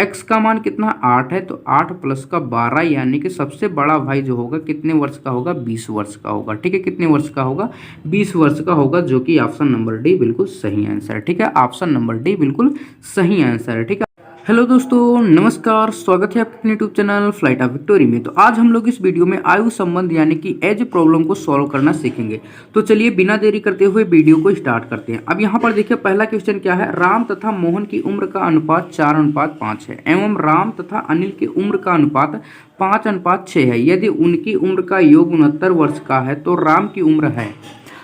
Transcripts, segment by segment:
x का मान कितना 8 है, तो 8 प्लस का 12 यानी कि सबसे बड़ा भाई जो होगा कितने वर्ष का होगा, 20 वर्ष का होगा। ठीक है, कितने वर्ष का होगा, 20 वर्ष का होगा, जो कि ऑप्शन नंबर डी बिल्कुल सही आंसर है। ठीक है, ऑप्शन नंबर डी बिल्कुल सही आंसर है। ठीक है, हेलो दोस्तों, नमस्कार, स्वागत है आपके YouTube channel flight of victory में। तो आज हम लोग इस वीडियो में आयु संबंध यानी कि एज प्रॉब्लम को सॉल्व करना सीखेंगे। तो चलिए बिना देरी करते हुए वीडियो को स्टार्ट करते हैं। अब यहाँ पर देखिए पहला क्वेश्चन क्या है, राम तथा मोहन की उम्र का अनुपात 4:5 है एवं राम तथा अनिल की उम्र का अनुपात 5:6 है। यदि उनकी उम्र का योग 69 वर्ष का है तो राम की उम्र है।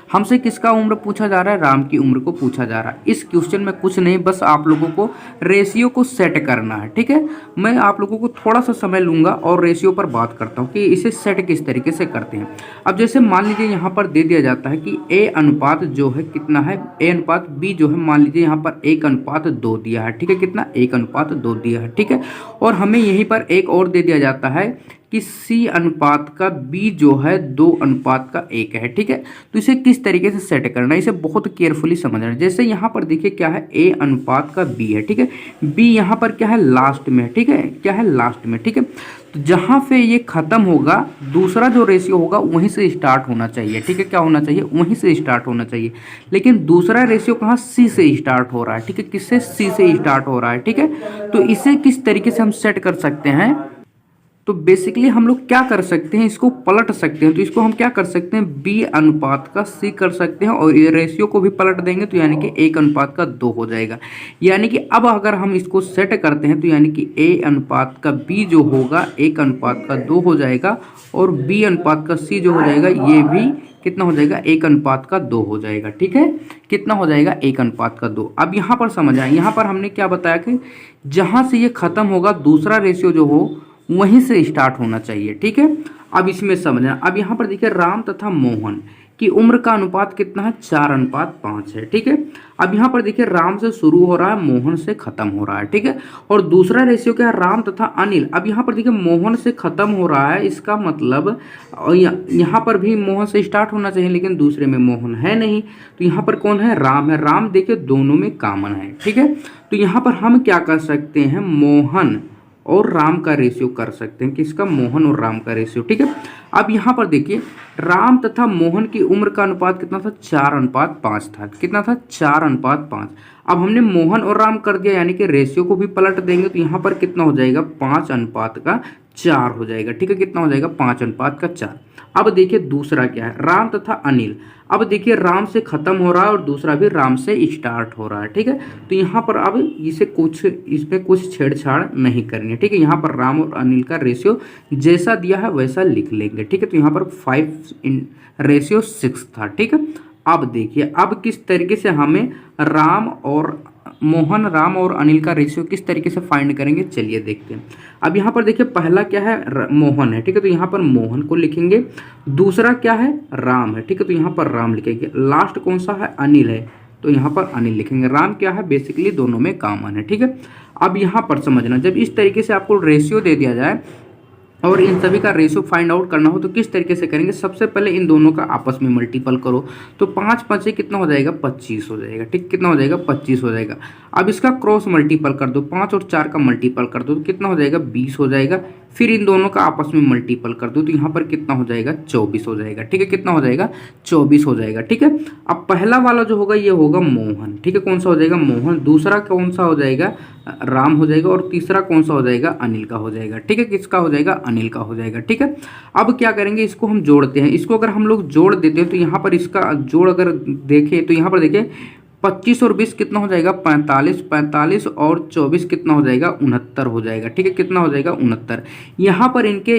हमसे किसका उम्र पूछा जा रहा है, राम की उम्र को पूछा जा रहा है। इस क्वेश्चन में कुछ नहीं, बस आप लोगों को रेशियो को सेट करना है। ठीक है, मैं आप लोगों को थोड़ा सा समय लूंगा और रेशियो पर बात करता हूँ कि इसे सेट किस तरीके से करते हैं। अब जैसे मान लीजिए यहाँ पर दे दिया जाता है कि ए अनुपात जो है कितना है, ए अनुपात बी जो है, मान लीजिए यहाँ पर 1:2 दिया है। ठीक है, कितना 1:2 दिया है। ठीक है, और हमें यहीं पर एक और दे दिया जाता है कि C अनुपात का B जो है 2:1 है। ठीक है, तो इसे किस तरीके से सेट करना है, इसे बहुत केयरफुली समझना है। जैसे यहाँ पर देखिए क्या है, A अनुपात का B है। ठीक है, B यहाँ पर क्या है, लास्ट में है। ठीक है, क्या है, लास्ट में। ठीक है, तो जहाँ पे ये खत्म होगा दूसरा जो रेशियो होगा वहीं से स्टार्ट होना चाहिए। ठीक है, क्या होना चाहिए, वहीं से स्टार्ट होना चाहिए। लेकिन दूसरा रेशियो कहाँ, C से स्टार्ट हो रहा है। ठीक है, किससे, C से स्टार्ट हो रहा है। ठीक है, तो इसे किस तरीके से हम सेट कर सकते हैं, तो बेसिकली हम लोग क्या कर सकते हैं, इसको पलट सकते हैं। तो इसको हम क्या कर सकते हैं, B अनुपात का C कर सकते हैं और ये रेशियो को भी पलट देंगे तो यानी कि 1:2 हो जाएगा। यानी कि अब अगर हम इसको सेट करते हैं तो यानी कि A अनुपात का B जो होगा 1:2 हो जाएगा और B अनुपात का C जो हो जाएगा ये भी कितना हो जाएगा, 1:2 हो जाएगा। ठीक है, कितना हो जाएगा, 1:2। अब यहाँ पर समझ आए, यहाँ पर हमने क्या बताया कि जहाँ से ये खत्म होगा दूसरा रेशियो जो हो वहीं से स्टार्ट होना चाहिए। ठीक है, अब इसमें समझना। अब यहाँ पर देखिए राम तथा मोहन की उम्र का अनुपात कितना है, 4:5 है। ठीक है, अब यहाँ पर देखिए राम से शुरू हो रहा है, मोहन से खत्म हो रहा है। ठीक है, और दूसरा रेशियो क्या है, राम तथा अनिल। अब यहाँ पर देखिए मोहन से खत्म हो रहा है, इसका मतलब यहाँ पर भी मोहन से स्टार्ट होना चाहिए, लेकिन दूसरे में मोहन है नहीं, तो यहाँ पर कौन है, राम है। राम देखिए दोनों में कॉमन है। ठीक है, तो यहाँ पर हम क्या कर सकते हैं, मोहन और राम का रेशियो कर सकते हैं, किसका, मोहन और राम का रेशियो। ठीक है, अब यहाँ पर देखिए राम तथा मोहन की उम्र का अनुपात कितना था, 4:5 था। कितना था, 4:5। अब हमने मोहन और राम कर दिया यानी कि रेशियो को भी पलट देंगे तो यहाँ पर कितना हो जाएगा, 5:4 हो जाएगा। ठीक है, कितना हो जाएगा, 5:4। अब देखिए दूसरा क्या है, राम तथा अनिल। अब देखिए राम से खत्म हो रहा है और दूसरा भी राम से स्टार्ट हो रहा है। ठीक है, तो यहाँ पर अब इसमें कुछ छेड़छाड़ नहीं करनी है। ठीक है, यहाँ पर राम और अनिल का रेशियो जैसा दिया है वैसा लिख लेंगे। ठीक है, तो यहाँ पर 5:6 था। ठीक है, अब देखिए अब किस तरीके से हमें राम और अनिल का रेशियो किस तरीके से फाइंड करेंगे, चलिए देखते हैं। अब यहाँ पर देखिए पहला क्या है, मोहन है। ठीक है, तो यहाँ पर मोहन को लिखेंगे। दूसरा क्या है, राम है। ठीक है, तो यहाँ पर राम लिखेंगे। लास्ट कौन सा है, अनिल है, तो यहाँ पर अनिल लिखेंगे। राम क्या है, बेसिकली दोनों में कॉमन है। ठीक है, अब यहाँ पर समझना, जब इस तरीके से आपको रेशियो दे दिया जाए और इन सभी का रेशियो फाइंड आउट करना हो तो किस तरीके से करेंगे, सबसे पहले इन दोनों का आपस में मल्टीपल करो तो 5 कितना हो जाएगा, 25 हो जाएगा। ठीक, कितना हो जाएगा, 25 हो जाएगा। अब इसका क्रॉस मल्टीपल कर दो, 5 और 4 का मल्टीपल कर दो तो कितना हो जाएगा, 20 हो जाएगा। फिर इन दोनों का आपस में मल्टीपल कर दो तो यहाँ पर कितना हो जाएगा, 24 हो जाएगा। ठीक है, कितना हो जाएगा, 24 हो जाएगा। ठीक है, अब पहला वाला जो होगा ये होगा मोहन। ठीक है, कौन सा हो जाएगा, मोहन। दूसरा कौन सा हो जाएगा, राम हो जाएगा। और तीसरा कौन सा हो जाएगा, अनिल का हो जाएगा। ठीक है, किसका हो जाएगा, अनिल का हो जाएगा। ठीक है, अब क्या करेंगे, इसको हम जोड़ते हैं। इसको अगर हम लोग जोड़ देते हैं तो यहाँ पर इसका जोड़ अगर देखें तो यहाँ पर देखिए 25 और 20 कितना हो जाएगा, 45। 45 और 24 कितना हो जाएगा, 69 हो जाएगा। ठीक है, कितना हो जाएगा, 69। यहाँ पर इनके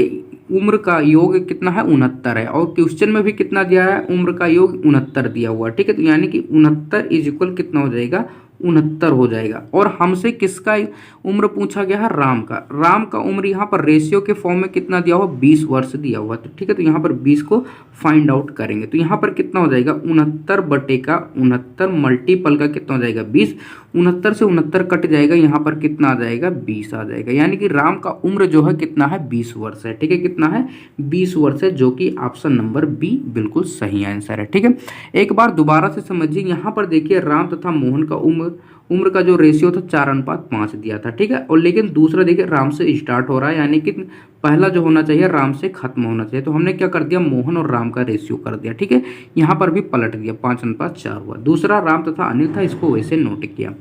उम्र का योग कितना है, 69 है। और क्वेश्चन में भी कितना दिया है, उम्र का योग 69 दिया हुआ है। ठीक है, तो यानी कि 69 इज इक्वल कितना हो जाएगा, 69 हो जाएगा। और हमसे किसका उम्र पूछा गया है, राम का। राम का उम्र यहाँ पर रेशियो के फॉर्म में कितना दिया हुआ, 20 वर्ष दिया हुआ। तो ठीक है, तो यहाँ पर 20 को फाइंड आउट करेंगे तो यहाँ पर कितना हो जाएगा, 69/69 मल्टीपल का कितना हो जाएगा, 20। 69 से 69 कट जाएगा, यहाँ पर कितना आ जाएगा, 20 आ जाएगा। यानी कि राम का उम्र जो है कितना है, 20 वर्ष है। ठीक है, कितना है, 20 वर्ष है, जो कि ऑप्शन नंबर बी बिल्कुल सही आंसर है। ठीक है, एक बार दोबारा से समझिए, यहाँ पर देखिए राम तथा मोहन का उम्र का जो रेशियो था 4:5 दिया था, ठीक है। और लेकिन दूसरा देखिए राम से स्टार्ट हो रहा है, यानी कि पहला जो होना चाहिए राम से खत्म होना चाहिए, तो हमने क्या कर दिया, मोहन और राम का रेशियो कर दिया, ठीक है। यहाँ पर भी पलट दिया, 5:4 हुआ। दूसरा राम तथा अनिल था, इसको वैसे नोट किया।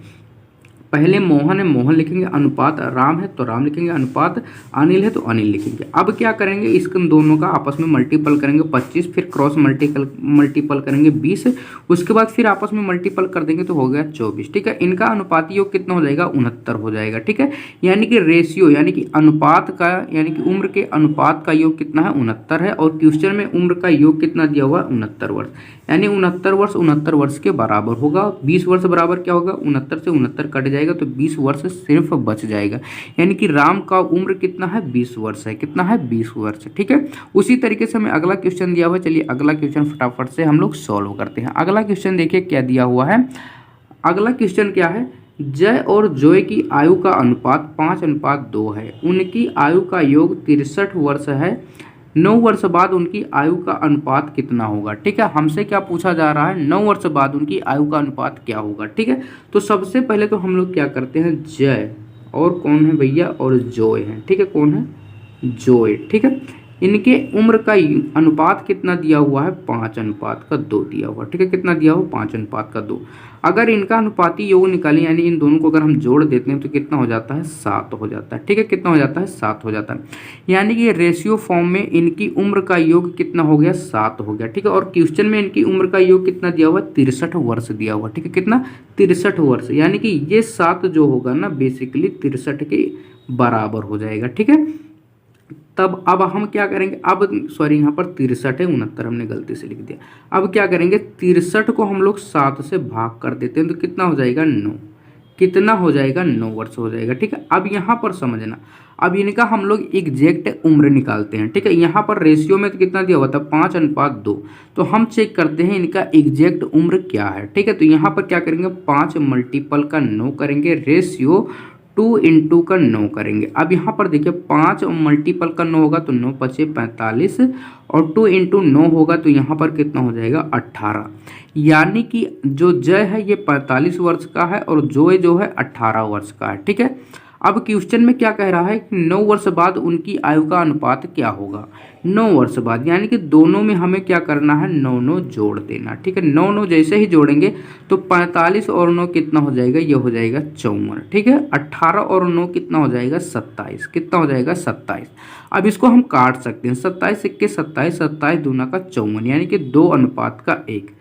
पहले मोहन है, मोहन लिखेंगे, अनुपात राम है तो राम लिखेंगे, अनुपात अनिल है तो अनिल लिखेंगे। अब क्या करेंगे, इसके दोनों का आपस में मल्टीपल करेंगे 25, फिर क्रॉस मल्टीपल करेंगे 20, उसके बाद फिर आपस में मल्टीपल कर देंगे तो हो गया 24, ठीक है। इनका अनुपाती योग कितना हो जाएगा, 69 हो जाएगा, ठीक है। यानी कि रेशियो यानी कि अनुपात का यानी कि उम्र के अनुपात का योग कितना है, 69 है। और क्वेश्चन में उम्र का योग कितना दिया हुआ है, 69 वर्ष, यानी 69 वर्ष के बराबर होगा। 20 वर्ष बराबर क्या होगा, 69 से 69 कट जाएगा तो 20 वर्ष सिर्फ बच जाएगा। यानी कि राम का उम्र कितना है, 20 वर्ष है, कितना है, 20 वर्ष, ठीक है। उसी तरीके से हमें अगला क्वेश्चन दिया हुआ है, चलिए अगला क्वेश्चन फटाफट से हम लोग सॉल्व करते हैं। अगला क्वेश्चन देखिए क्या दिया हुआ है। अगला क्वेश्चन क्या है, जय और जोय की आयु का अनुपात 5:2 है। उनकी आयु का योग 63 वर्ष है। 9 वर्ष बाद उनकी आयु का अनुपात कितना होगा, ठीक है। हमसे क्या पूछा जा रहा है, 9 वर्ष बाद उनकी आयु का अनुपात क्या होगा, ठीक है। तो सबसे पहले तो हम लोग क्या करते हैं, जय और कौन है भैया, और जोय है, ठीक है। कौन है, जोय, ठीक है। इनके उम्र का अनुपात कितना दिया हुआ है, 5:2 दिया हुआ, ठीक है। कितना दिया हुआ, 5:2। अगर इनका अनुपाती योग निकालें, यानी इन दोनों को अगर हम जोड़ देते हैं तो कितना हो जाता है, 7 हो जाता है, ठीक है। कितना हो जाता है, 7 हो जाता है। यानी कि रेशियो फॉर्म में इनकी उम्र का योग कितना हो गया, 7 हो गया, ठीक है। और क्वेश्चन में इनकी उम्र का योग कितना दिया हुआ, 63 वर्ष दिया हुआ, ठीक है। कितना, 63 वर्ष, यानी कि ये 7 जो होगा ना बेसिकली 63 के बराबर हो जाएगा, ठीक है। तब अब हम क्या करेंगे, अब सॉरी यहाँ पर 63 है, 69 हमने गलती से लिख दिया। अब क्या करेंगे, 63 को हम लोग 7 से भाग कर देते हैं तो कितना हो जाएगा, 9। कितना हो जाएगा, 9 वर्ष हो जाएगा, ठीक है। अब यहाँ पर समझना, अब इनका हम लोग एग्जैक्ट उम्र निकालते हैं, ठीक है। यहाँ पर रेशियो में तो कितना दिया हुआ था, 5:2, तो हम चेक करते हैं इनका एग्जैक्ट उम्र क्या है, ठीक है। तो यहाँ पर क्या करेंगे, 5 मल्टीपल का 9 करेंगे, रेशियो 2 × का 9 करेंगे। अब यहाँ पर देखिए 5 मल्टीपल का 9 होगा तो 9 × 5 = 45, और 2 × 9 होगा तो यहाँ पर कितना हो जाएगा, 18। यानी कि जो जय है ये 45 वर्ष का है और जोय जो है 18 वर्ष का है, ठीक है। अब क्वेश्चन में क्या कह रहा है कि 9 वर्ष बाद उनकी आयु का अनुपात क्या होगा, 9 वर्ष बाद, यानी कि दोनों में हमें क्या करना है, 9 जोड़ देना, ठीक है। 9 जैसे ही जोड़ेंगे तो 45 और 9 कितना हो जाएगा, ये हो जाएगा 54, ठीक है। 18 और 9 कितना हो जाएगा, 27, कितना हो जाएगा, 27। अब इसको हम काट सकते हैं, 27 × 27, 27 दूना का 54, यानी कि 2:1,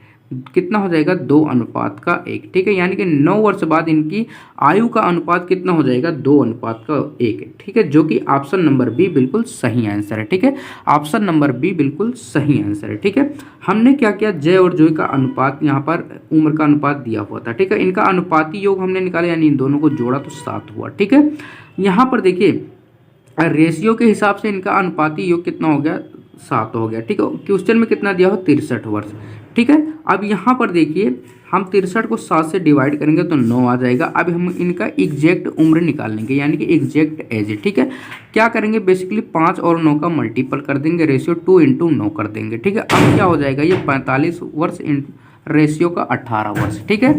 कितना हो जाएगा, 2:1, ठीक है। यानी कि 9 वर्ष बाद इनकी आयु का अनुपात कितना हो जाएगा, 2:1, ठीक है। जो कि ऑप्शन नंबर बी बिल्कुल सही आंसर है, ठीक है। ऑप्शन नंबर बी बिल्कुल सही आंसर है, ठीक है। हमने क्या किया, जय और जोय का अनुपात, यहाँ पर उम्र का अनुपात दिया हुआ था, ठीक है। इनका अनुपाती योग हमने निकाला, यानी इन दोनों को जोड़ा तो 7 हुआ, ठीक है। यहाँ पर देखिए रेशियो के हिसाब से इनका अनुपाती योग कितना हो गया, 7 हो गया, ठीक है। क्वेश्चन में कितना दिया हो, 63 वर्ष, ठीक है। अब यहाँ पर देखिए हम 63 को 7 से डिवाइड करेंगे तो 9 आ जाएगा। अब हम इनका एग्जैक्ट उम्र निकाल लेंगे, यानी कि एग्जैक्ट एज, ठीक है। क्या करेंगे, बेसिकली 5 और 9 का मल्टीपल कर देंगे, रेशियो 2 × 9 कर देंगे, ठीक है। अब क्या हो जाएगा, ये 45 वर्ष रेशियो का 18 वर्ष, ठीक है।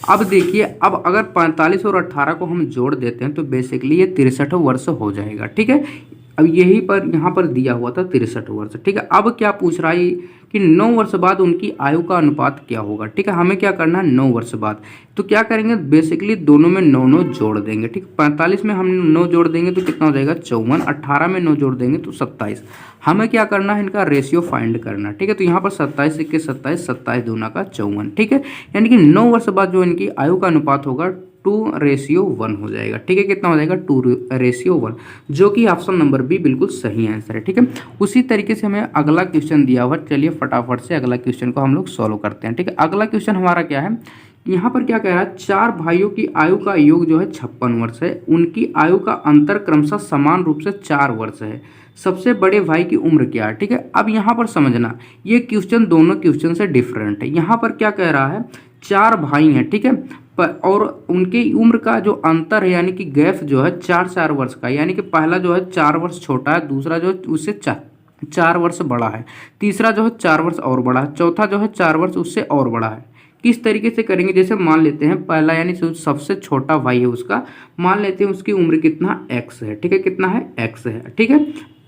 अब देखिए, अब अगर 45 और 18 को हम जोड़ देते हैं तो बेसिकली ये 63 वर्ष हो जाएगा, ठीक है। अब यही पर यहाँ पर दिया हुआ था 63 वर्ष, ठीक है। अब क्या पूछ रहा है कि 9 वर्ष बाद उनकी आयु का अनुपात क्या होगा, ठीक है। हमें क्या करना है, 9 वर्ष बाद, तो क्या करेंगे, बेसिकली दोनों में 9 जोड़ देंगे, ठीक। 45 में हम 9 जोड़ देंगे तो कितना हो जाएगा, 54, 18 में 9 जोड़ देंगे तो 27। हमें क्या करना है, इनका रेशियो फाइंड करना, ठीक है। तो यहाँ पर 27 × 27, 27 दूना का 54, ठीक है। यानी कि 9 वर्ष बाद जो इनकी आयु का अनुपात होगा 2:1 हो जाएगा, ठीक है। कितना हो जाएगा, 2:1, जो कि ऑप्शन नंबर बी बिल्कुल सही आंसर है, ठीक है। उसी तरीके से हमें अगला क्वेश्चन दिया हुआ, चलिए फटाफट से अगला क्वेश्चन को हम लोग सॉल्व करते हैं, ठीक है। अगला क्वेश्चन हमारा क्या है, यहाँ पर क्या कह रहा है, 4 भाइयों की आयु का योग जो है 56 वर्ष है। उनकी आयु का अंतर क्रमशः समान रूप से 4 वर्ष है। सबसे बड़े भाई की उम्र क्या है, ठीक है। अब यहाँ पर समझना, ये क्वेश्चन दोनों क्वेश्चन से डिफरेंट है। यहाँ पर क्या कह रहा है, 4 भाई हैं, ठीक है, और उनकी उम्र का जो अंतर है यानी कि गैप जो है 4 वर्ष का, यानी कि पहला जो है 4 वर्ष छोटा है, दूसरा जो है उससे 4 वर्ष बड़ा है, तीसरा जो है 4 वर्ष और बड़ा है, चौथा जो है 4 वर्ष उससे और बड़ा है। किस तरीके से करेंगे, जैसे मान लेते हैं पहला यानी जो सबसे छोटा भाई है उसका मान लेते हैं उसकी उम्र कितना x है, ठीक है, कितना है x है, ठीक है,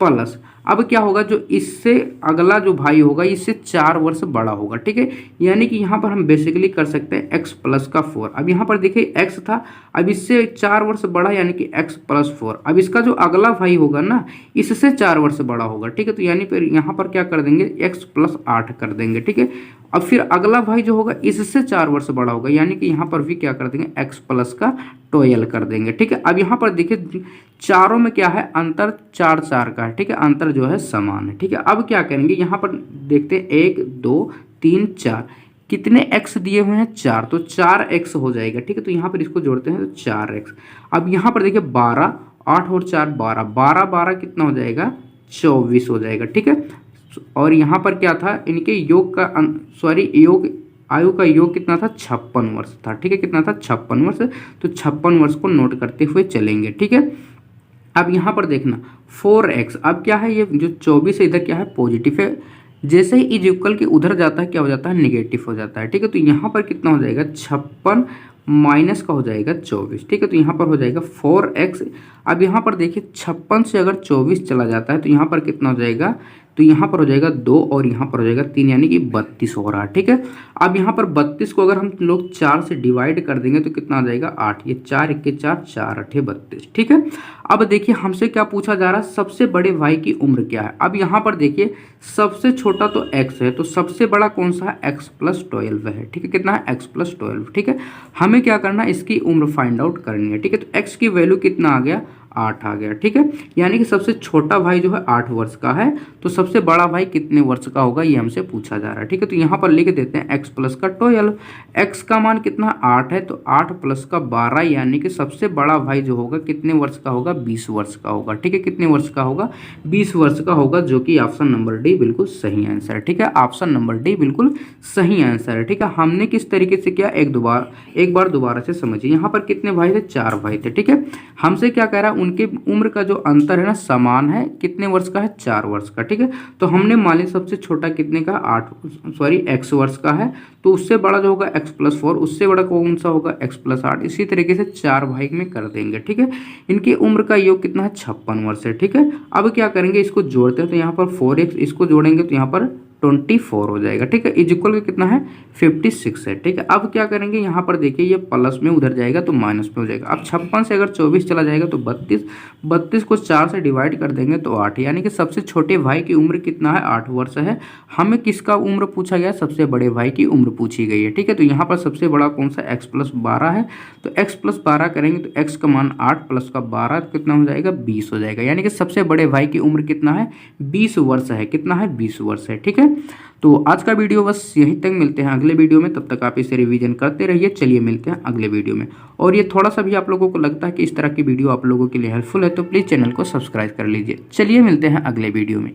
प्लस अब क्या होगा जो इससे अगला जो भाई होगा इससे 4 वर्ष बड़ा होगा, ठीक है, यानी कि यहाँ पर हम बेसिकली कर सकते हैं x प्लस का 4। अब यहाँ पर देखिए x था, अब इससे 4 वर्ष बड़ा यानी कि x प्लस 4। अब इसका जो अगला भाई होगा ना इससे 4 वर्ष बड़ा होगा, ठीक है, तो यानी फिर यहाँ पर क्या कर देंगे x प्लस 8 कर देंगे, ठीक है। अब फिर अगला भाई जो होगा इससे 4 वर्ष बड़ा होगा यानी कि यहाँ पर भी क्या कर देंगे x प्लस का 12 कर देंगे, ठीक है। अब यहाँ पर देखिए चारों में क्या है अंतर 4 4 का है, ठीक है, अंतर जो है समान है, ठीक है। अब क्या करेंगे यहाँ पर देखते हैं 1 2 3 4 कितने x दिए हुए हैं 4, तो 4x हो जाएगा, ठीक है, तो यहाँ पर इसको जोड़ते हैं तो 4x। अब यहाँ पर देखिए 12 8 और 4 12 12 12 कितना हो जाएगा 24 हो जाएगा, ठीक है। और यहाँ पर क्या था इनके योग का योग आयु का योग कितना था 56 वर्ष था, ठीक है, कितना था 56 वर्ष, तो 56 वर्ष को नोट करते हुए चलेंगे, ठीक है। अब यहाँ पर देखना 4x, अब क्या है ये जो 24 है इधर क्या है पॉजिटिव है, जैसे ही इज इक्वल के उधर जाता है क्या हो जाता है नेगेटिव हो जाता है, ठीक है, तो यहाँ पर कितना हो जाएगा 56 माइनस का हो जाएगा 24, ठीक है, तो यहाँ पर हो जाएगा 4x। अब यहाँ पर देखिए 56 से अगर 24 चला जाता है तो यहाँ पर कितना हो जाएगा, तो यहाँ पर हो जाएगा 2 और यहाँ पर हो जाएगा 3 यानी कि 32 हो रहा है, ठीक है। अब यहाँ पर 32 को अगर हम लोग 4 से डिवाइड कर देंगे तो कितना आ जाएगा 8, ये 4 1 के 4 4 8 32, ठीक है। अब देखिए हमसे क्या पूछा जा रहा है सबसे बड़े भाई की उम्र क्या है। अब यहाँ पर देखिए सबसे छोटा तो x है, तो सबसे बड़ा कौन सा है x प्लस 12 है, ठीक है, कितना है x प्लस 12, ठीक है। हमें क्या करना है इसकी उम्र फाइंड आउट करनी है, ठीक है, तो x की वैल्यू कितना आ गया 8 आ गया, ठीक है, यानी कि सबसे छोटा भाई जो है 8 वर्ष का है, तो सबसे बड़ा भाई कितने वर्ष का होगा ये हमसे पूछा जा रहा है, ठीक है। तो यहाँ पर लिख देते हैं x प्लस का 12, x का मान कितना 8 है, तो 8 प्लस का 12 यानी कि सबसे बड़ा भाई जो होगा कितने वर्ष का होगा 20 वर्ष का होगा, ठीक है, कितने वर्ष का होगा 20 वर्ष का होगा, जो कि ऑप्शन नंबर डी बिल्कुल सही आंसर है, ठीक है, ऑप्शन नंबर डी बिल्कुल सही आंसर है, ठीक है। हमने किस तरीके से किया एक बार दोबारा से समझिए। यहाँ पर कितने भाई थे 4 भाई थे, ठीक है, हमसे क्या कह रहा है उनके उम्र का जो अंतर है ना समान है, कितने वर्ष का है 4 वर्ष का, ठीक है। तो हमने मान लिया सबसे छोटा कितने का x वर्ष का है, तो उससे बड़ा जो होगा x प्लस 4, उससे बड़ा कौन सा होगा x प्लस 8, इसी तरीके से 4 भाग में कर देंगे, ठीक है। इनकी उम्र का योग कितना है 56 वर्ष है, ठीक है। अब क्या करेंगे इसको जोड़ते हैं तो यहाँ पर 4x इसको जोड़ेंगे तो यहाँ पर 24 हो जाएगा, ठीक है, इज इक्वल कितना है 56 है, ठीक है। अब क्या करेंगे यहाँ पर देखिए ये प्लस में उधर जाएगा तो माइनस में हो जाएगा। अब 56 से अगर 24 चला जाएगा तो 32 को 4 से डिवाइड कर देंगे तो 8, यानी कि सबसे छोटे भाई की उम्र कितना है 8 वर्ष है। हमें किसका उम्र पूछा गया सबसे बड़े भाई की उम्र पूछी गई है, ठीक है। तो यहाँ पर सबसे बड़ा कौन सा x प्लस 12 है, तो x प्लस 12 करेंगे तो x का मान 8 प्लस का 12 कितना हो जाएगा 20 हो जाएगा, यानी कि सबसे बड़े भाई की उम्र कितना है 20 वर्ष है, कितना है 20 वर्ष है, ठीक है। तो आज का वीडियो बस यहीं तक, मिलते हैं अगले वीडियो में, तब तक आप इसे रिवीजन करते रहिए। चलिए मिलते हैं अगले वीडियो में। और ये थोड़ा सा भी आप लोगों को लगता है कि इस तरह की वीडियो आप लोगों के लिए हेल्पफुल है तो प्लीज़ चैनल को सब्सक्राइब कर लीजिए। चलिए मिलते हैं अगले वीडियो में।